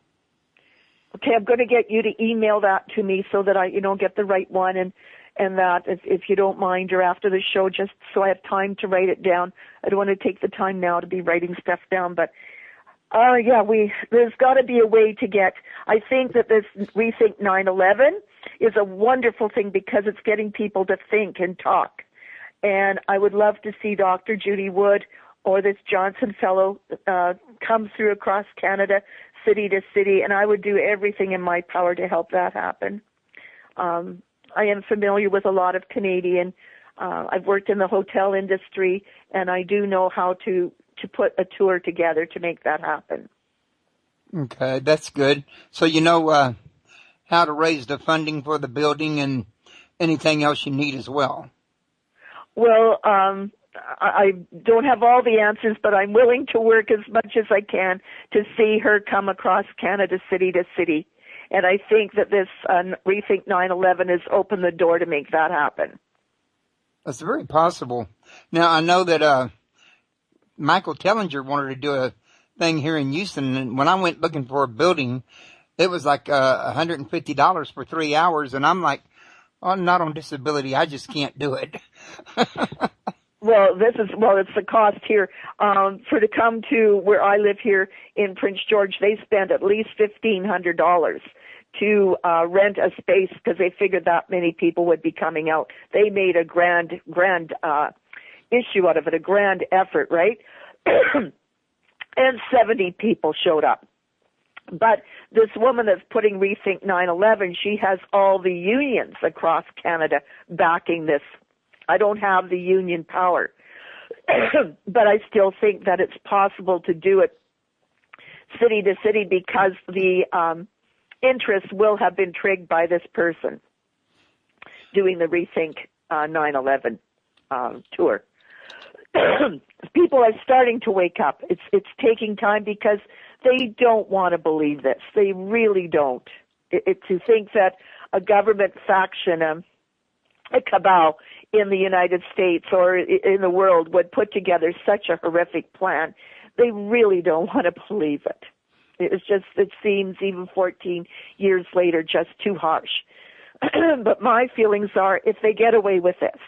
Okay, I'm going to get you to email that to me so that I, get the right one, and that if you don't mind, or after the show, just so I have time to write it down. I don't want to take the time now to be writing stuff down, but there's got to be a way to get. I think that this Rethink 9/11 is a wonderful thing because it's getting people to think and talk. And I would love to see Dr. Judy Wood or this Johnson fellow come through across Canada, city to city, and I would do everything in my power to help that happen. I am familiar with a lot of Canadian. I've worked in the hotel industry, and I do know how to put a tour together to make that happen. Okay, that's good. So you know how to raise the funding for the building and anything else you need as well. Well, I don't have all the answers, but I'm willing to work as much as I can to see her come across Canada city to city. And I think that this Rethink 9/11 has opened the door to make that happen. That's very possible. Now, I know that Michael Tellinger wanted to do a thing here in Houston, and when I went looking for a building, it was like $150 for 3 hours, and I'm like, oh, I'm not on disability. I just can't do it. Well, it's the cost here. To come to where I live here in Prince George, they spend at least $1,500 to rent a space because they figured that many people would be coming out. They made a grand issue out of it, a grand effort, right? And 70 people showed up. But this woman that's putting Rethink 9/11, she has all the unions across Canada backing this. I don't have the union power, but I still think that it's possible to do it city to city because the interest will have been triggered by this person doing the Rethink 9/11 tour. People are starting to wake up. It's taking time because they don't want to believe this. They really don't. To think that a government faction, a cabal in the United States or in the world would put together such a horrific plan, they really don't want to believe it. It seems even 14 years later just too harsh. But my feelings are if they get away with this,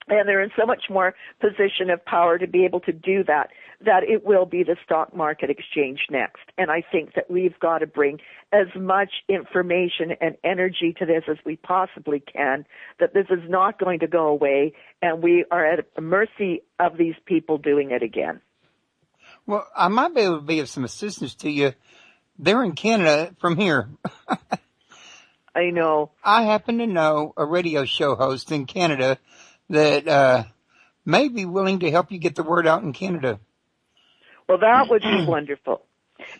and they're in so much more position of power to be able to do that it will be the stock market exchange next. And I think that we've got to bring as much information and energy to this as we possibly can, that this is not going to go away, and we are at the mercy of these people doing it again. Well, I might be able to be of some assistance to you. They're in Canada from here. I know. I happen to know a radio show host in Canada that may be willing to help you get the word out in Canada. Well, that would be wonderful,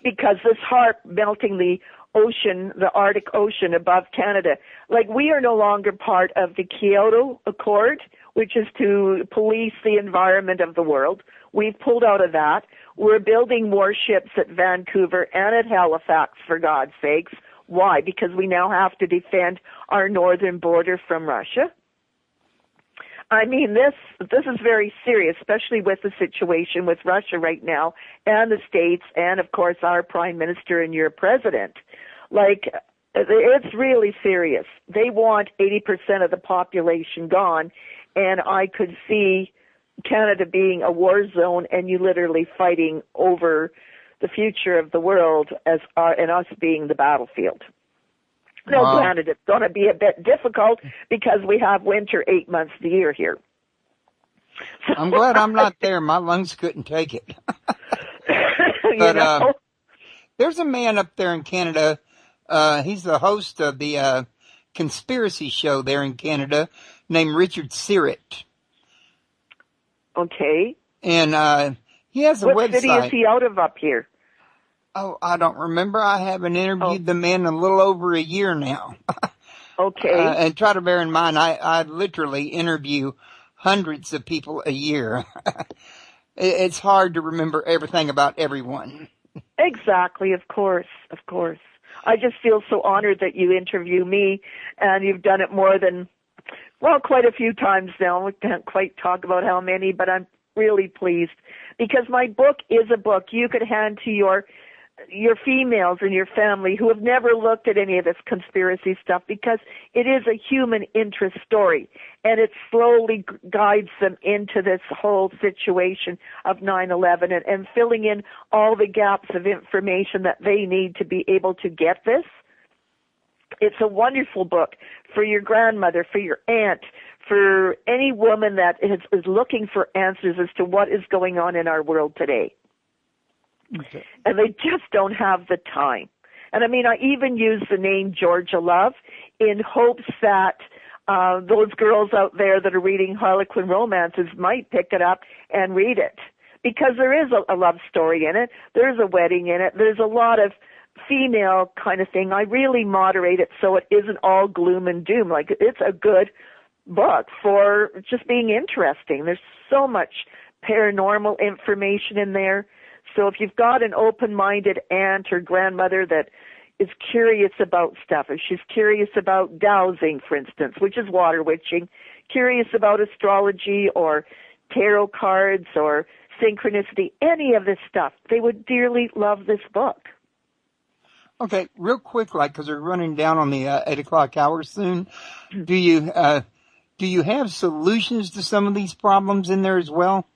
because this HAARP melting the ocean, the Arctic Ocean above Canada, like we are no longer part of the Kyoto Accord, which is to police the environment of the world. We've pulled out of that. We're building more ships at Vancouver and at Halifax, for God's sakes. Why? Because we now have to defend our northern border from Russia. I mean, this is very serious, especially with the situation with Russia right now and the States and, of course, our Prime Minister and your President. Like, it's really serious. They want 80% of the population gone, and I could see Canada being a war zone and you literally fighting over the future of the world and us being the battlefield. Now, Wow. granted, it's going to be a bit difficult because we have winter 8 months of the year here. I'm glad I'm not there. My lungs couldn't take it. You But know? there's a man up there in Canada. He's the host of the conspiracy show there in Canada named Richard Syrett. Okay. And he has a What website. city is he out of up here? Oh, I don't remember. I haven't interviewed the man in a little over a year now. Okay. And try to bear in mind, I literally interview hundreds of people a year. It's hard to remember everything about everyone. Exactly, of course. I just feel so honored that you interview me, and you've done it more than, well, quite a few times now. We can't quite talk about how many, but I'm really pleased because my book is a book you could hand to your females in your family who have never looked at any of this conspiracy stuff, because it is a human interest story, and it slowly guides them into this whole situation of 9/11 and filling in all the gaps of information that they need to be able to get this. It's a wonderful book for your grandmother, for your aunt, for any woman that is looking for answers as to what is going on in our world today. Okay. And they just don't have the time. And I mean, I even use the name Georgia Love in hopes that those girls out there that are reading Harlequin romances might pick it up and read it. Because there is a love story in it. There's a wedding in it. There's a lot of female kind of thing. I really moderate it so it isn't all gloom and doom. Like, it's a good book for just being interesting. There's so much paranormal information in there. So if you've got an open-minded aunt or grandmother that is curious about stuff, if she's curious about dowsing, for instance, which is water witching, curious about astrology or tarot cards or synchronicity, any of this stuff, they would dearly love this book. Okay, real quick, because we're running down on the 8 o'clock hour soon. Do you have solutions to some of these problems in there as well?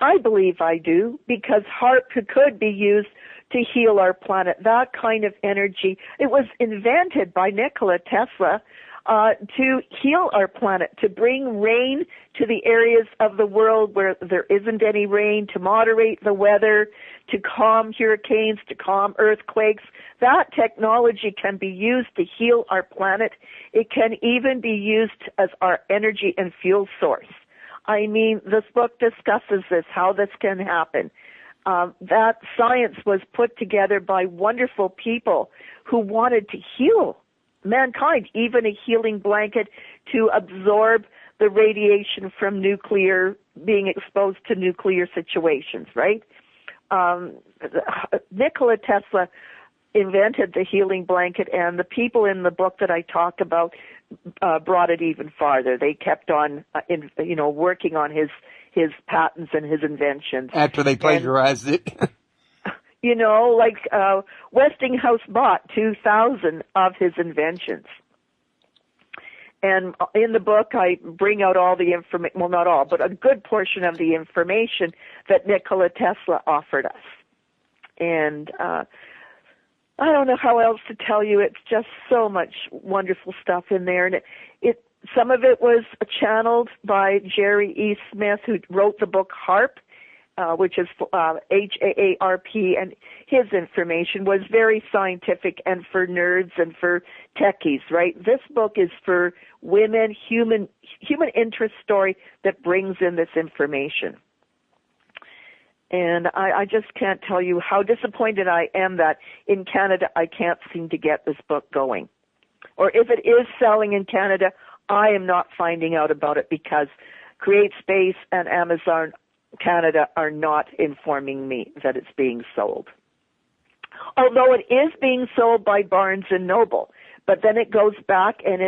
I believe I do, because HAARP could be used to heal our planet. That kind of energy, it was invented by Nikola Tesla to heal our planet, to bring rain to the areas of the world where there isn't any rain, to moderate the weather, to calm hurricanes, to calm earthquakes. That technology can be used to heal our planet. It can even be used as our energy and fuel source. I mean, this book discusses this, how this can happen. That science was put together by wonderful people who wanted to heal mankind, even a healing blanket to absorb the radiation from being exposed to nuclear situations, right? Nikola Tesla invented the healing blanket, and the people in the book that I talk about brought it even farther. They kept on, working on his patents and his inventions. After they plagiarized it. Westinghouse bought 2,000 of his inventions. And in the book, I bring out all the information, well, not all, but a good portion of the information that Nikola Tesla offered us. And I don't know how else to tell you. It's just so much wonderful stuff in there. And some of it was channeled by Jerry E. Smith, who wrote the book HAARP, which is HAARP, and his information was very scientific and for nerds and for techies, right? This book is for women, human interest story that brings in this information. And I just can't tell you how disappointed I am that in Canada I can't seem to get this book going. Or if it is selling in Canada, I am not finding out about it because CreateSpace and Amazon Canada are not informing me that it's being sold. Although it is being sold by Barnes & Noble, but then it goes back and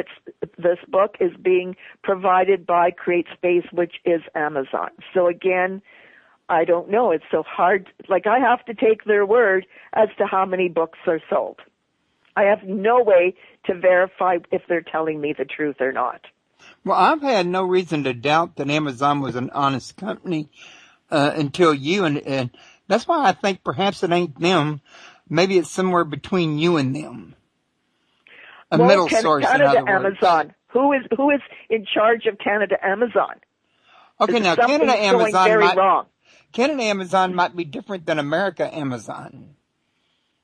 this book is being provided by CreateSpace, which is Amazon. So again, I don't know. It's so hard. Like, I have to take their word as to how many books are sold. I have no way to verify if they're telling me the truth or not. Well, I've had no reason to doubt that Amazon was an honest company until you, and that's why I think perhaps it ain't them. Maybe it's somewhere between you and them. A middle source, in other words. Amazon. Who is in charge of Canada Amazon? Okay, now Canada Amazon wrong. Canada Amazon might be different than America Amazon.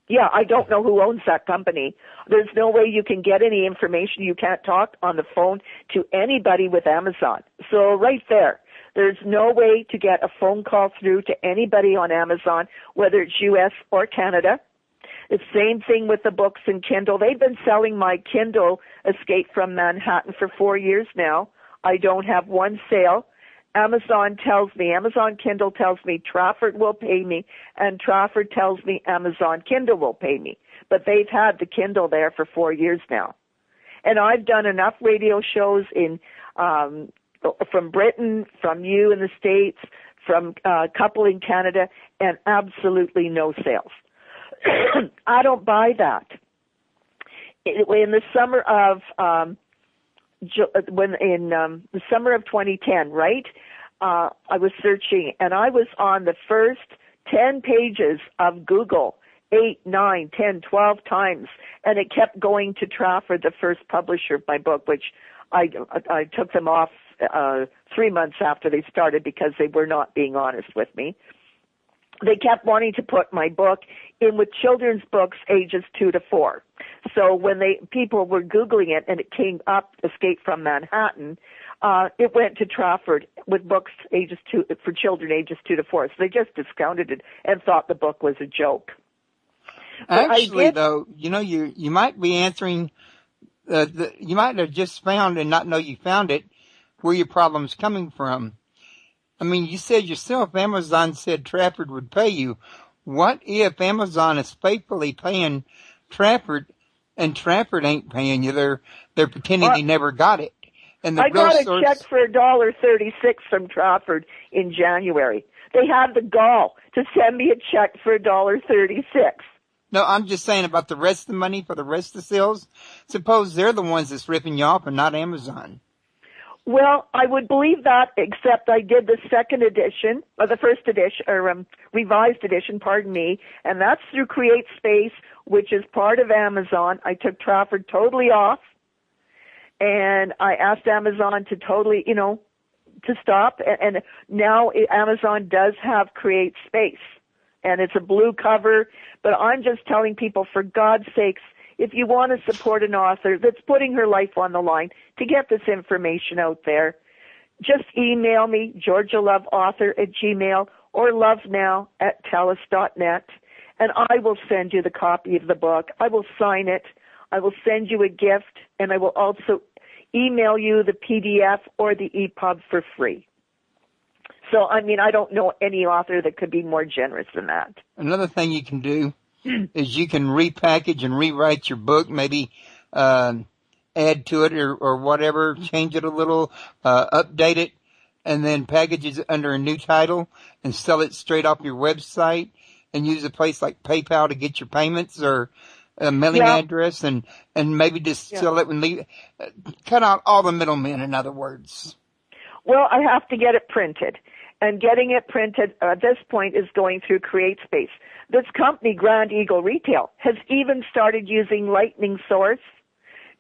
Yeah, I don't know who owns that company. There's no way you can get any information. You can't talk on the phone to anybody with Amazon. So right there's no way to get a phone call through to anybody on Amazon, whether it's U.S. or Canada. The same thing with the books and Kindle. They've been selling my Kindle Escape from Manhattan for 4 years now. I don't have one sale. Amazon Kindle tells me Trafford will pay me, and Trafford tells me Amazon Kindle will pay me. But they've had the Kindle there for 4 years now. And I've done enough radio shows from Britain, from you in the States, from a couple in Canada, and absolutely no sales. I don't buy that. In the summer of the summer of 2010, right? I was searching, and I was on the first 10 pages of Google 8, 9, 10, 12 times, and it kept going to Trafford, the first publisher of my book, which I took them off 3 months after they started because they were not being honest with me. They kept wanting to put my book in with children's books ages 2 to 4. So when people were Googling it and it came up, Escape from Manhattan, it went to Trafford with books for children ages 2 to 4. So they just discounted it and thought the book was a joke. Actually, though, you might be answering, you might have just found and not know you found it, where your problem's coming from. I mean, you said yourself, Amazon said Trafford would pay you. What if Amazon is faithfully paying Trafford and Trafford ain't paying you? They're pretending they never got it. And I got a check for $1.36 from Trafford in January. They had the gall to send me a check for $1.36. No, I'm just saying about the rest of the money for the rest of the sales. Suppose they're the ones that's ripping you off and not Amazon. Well, I would believe that, except I did the second edition, or the first edition, or revised edition, pardon me, and that's through CreateSpace, which is part of Amazon. I took Trafford totally off, and I asked Amazon to totally, to stop, and now Amazon does have CreateSpace, and it's a blue cover, but I'm just telling people, for God's sakes, if you want to support an author that's putting her life on the line to get this information out there, just email me, GeorgiaLoveAuthor@gmail or lovenow@telus.net, and I will send you the copy of the book. I will sign it. I will send you a gift, and I will also email you the PDF or the EPUB for free. So, I mean, I don't know any author that could be more generous than that. Another thing you can do is you can repackage and rewrite your book, maybe add to it or whatever, change it a little, update it, and then package it under a new title and sell it straight off your website, and use a place like PayPal to get your payments, or a mailing address, and maybe just sell it and leave. Cut out all the middlemen, in other words. Well, I have to get it printed. And getting it printed at this point is going through CreateSpace. This company, Grand Eagle Retail, has even started using Lightning Source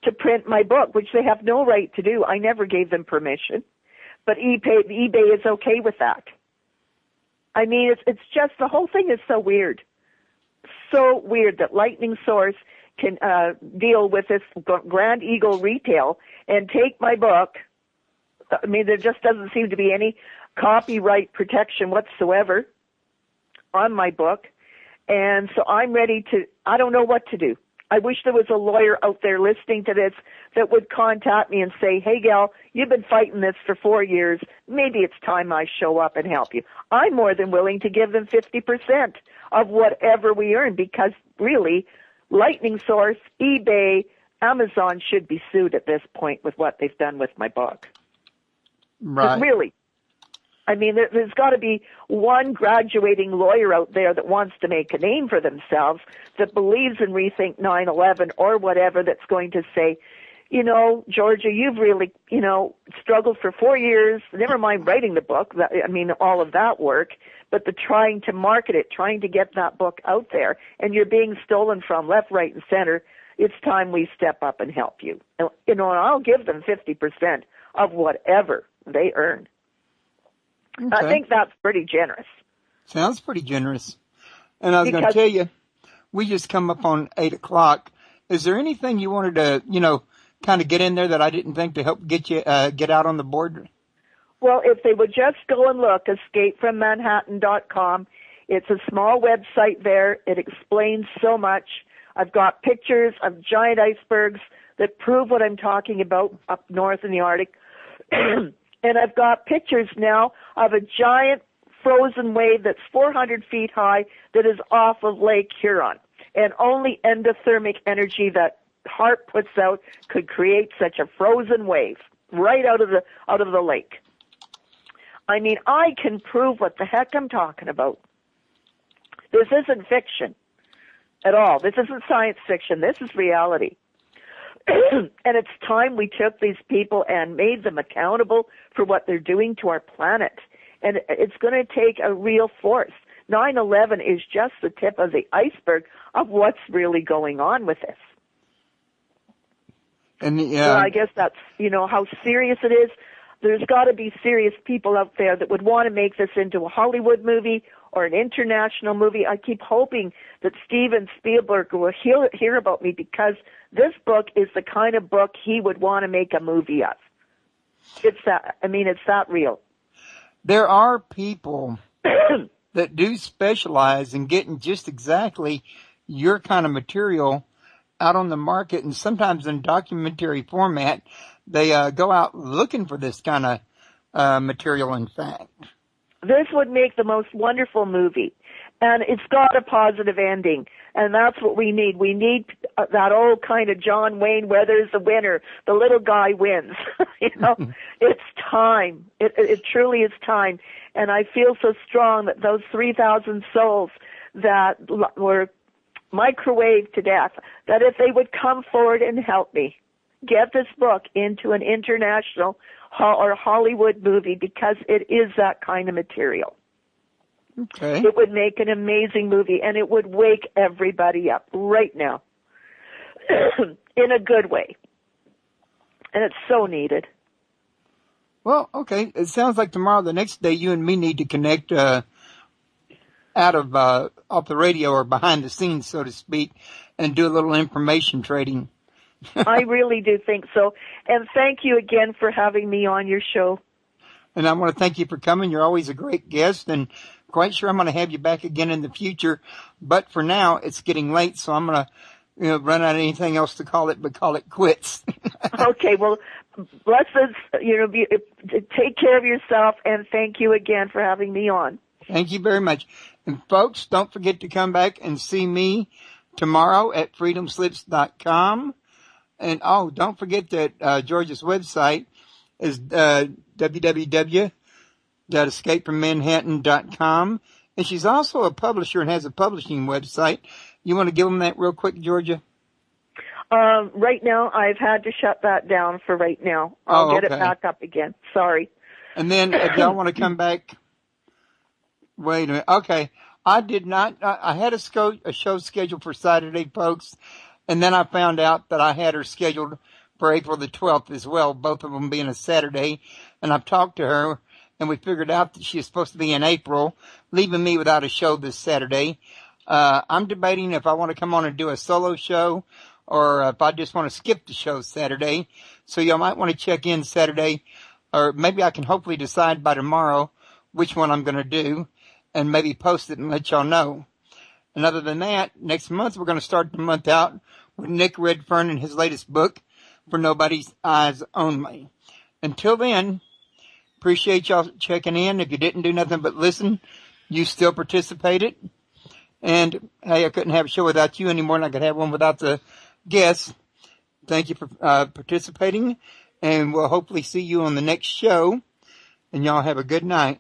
to print my book, which they have no right to do. I never gave them permission. But eBay is okay with that. I mean, it's just, the whole thing is so weird. So weird that Lightning Source can deal with this Grand Eagle Retail and take my book. I mean, there just doesn't seem to be any copyright protection whatsoever on my book. And so I'm ready to, I don't know what to do. I wish there was a lawyer out there listening to this that would contact me and say, hey, gal, you've been fighting this for 4 years. Maybe it's time I show up and help you. I'm more than willing to give them 50% of whatever we earn, because really, Lightning Source, eBay, Amazon should be sued at this point with what they've done with my book. Right. Really. I mean, there's got to be one graduating lawyer out there that wants to make a name for themselves, that believes in Rethink 9/11 or whatever, that's going to say, you know, Georgia, you've really, you know, struggled for 4 years, never mind writing the book, all of that work, but the trying to market it, trying to get that book out there, and you're being stolen from left, right, and center. It's time we step up and help you. And, you know, and I'll give them 50% of whatever they earn. Okay. I think that's pretty generous. Sounds pretty generous. And I was going to tell you, we just come up on 8 o'clock. Is there anything you wanted to, you know, kind of get in there that I didn't think to help get you get out on the board? Well, if they would just go and look, escapefrommanhattan.com. It's a small website there. It explains so much. I've got pictures of giant icebergs that prove what I'm talking about up north in the Arctic. And I've got pictures now of a giant frozen wave that's 400 feet high that is off of Lake Huron. And only endothermic energy that HAARP puts out could create such a frozen wave right out of the lake. I mean, I can prove what the heck I'm talking about. This isn't fiction at all. This isn't science fiction. This is reality. And it's time we took these people and made them accountable for what they're doing to our planet. And it's going to take a real force. 9/11 is just the tip of the iceberg of what's really going on with this. And so I guess that's, you know, how serious it is. There's got to be serious people out there that would want to make this into a Hollywood movie or an international movie. I keep hoping that Steven Spielberg will hear about me, because this book is the kind of book he would want to make a movie of. It's that real. There are people that do specialize in getting just exactly your kind of material out on the market, and sometimes in documentary format, they go out looking for this kind of material, in fact. This would make the most wonderful movie, and it's got a positive ending, and that's what we need. We need that old kind of John Wayne, Weather's the winner, the little guy wins. You know, it's time. It truly is time, and I feel so strong that those 3,000 souls that were microwaved to death, that if they would come forward and help me get this book into an international or Hollywood movie, because it is that kind of material. Okay. It would make an amazing movie, and it would wake everybody up right now in a good way. And it's so needed. Well, okay. It sounds like tomorrow, the next day, you and me need to connect out of off the radio or behind the scenes, so to speak, and do a little information trading. I really do think so. And thank you again for having me on your show. And I want to thank you for coming. You're always a great guest, and quite sure I'm going to have you back again in the future. But for now, it's getting late, so I'm going to run out of anything else to call it, but call it quits. Okay, well, blessings, take care of yourself, and thank you again for having me on. Thank you very much. And folks, don't forget to come back and see me tomorrow at freedomslips.com. And don't forget that Georgia's website is www.escapefrommanhattan.com. And she's also a publisher and has a publishing website. You want to give them that real quick, Georgia? Right now, I've had to shut that down for right now. I'll get it back up again. Sorry. And then if y'all want to come back, wait a minute. Okay. I did not. I had a show scheduled for Saturday, folks. And then I found out that I had her scheduled for April the 12th as well, both of them being a Saturday. And I've talked to her, and we figured out that she is supposed to be in April, leaving me without a show this Saturday. I'm debating if I want to come on and do a solo show, or if I just want to skip the show Saturday. So y'all might want to check in Saturday, or maybe I can hopefully decide by tomorrow which one I'm going to do, and maybe post it and let y'all know. And other than that, next month we're going to start the month out with Nick Redfern and his latest book, For Nobody's Eyes Only. Until then, appreciate y'all checking in. If you didn't do nothing but listen, you still participated. And hey, I couldn't have a show without you anymore, and I could have one without the guests. Thank you for participating, and we'll hopefully see you on the next show. And y'all have a good night.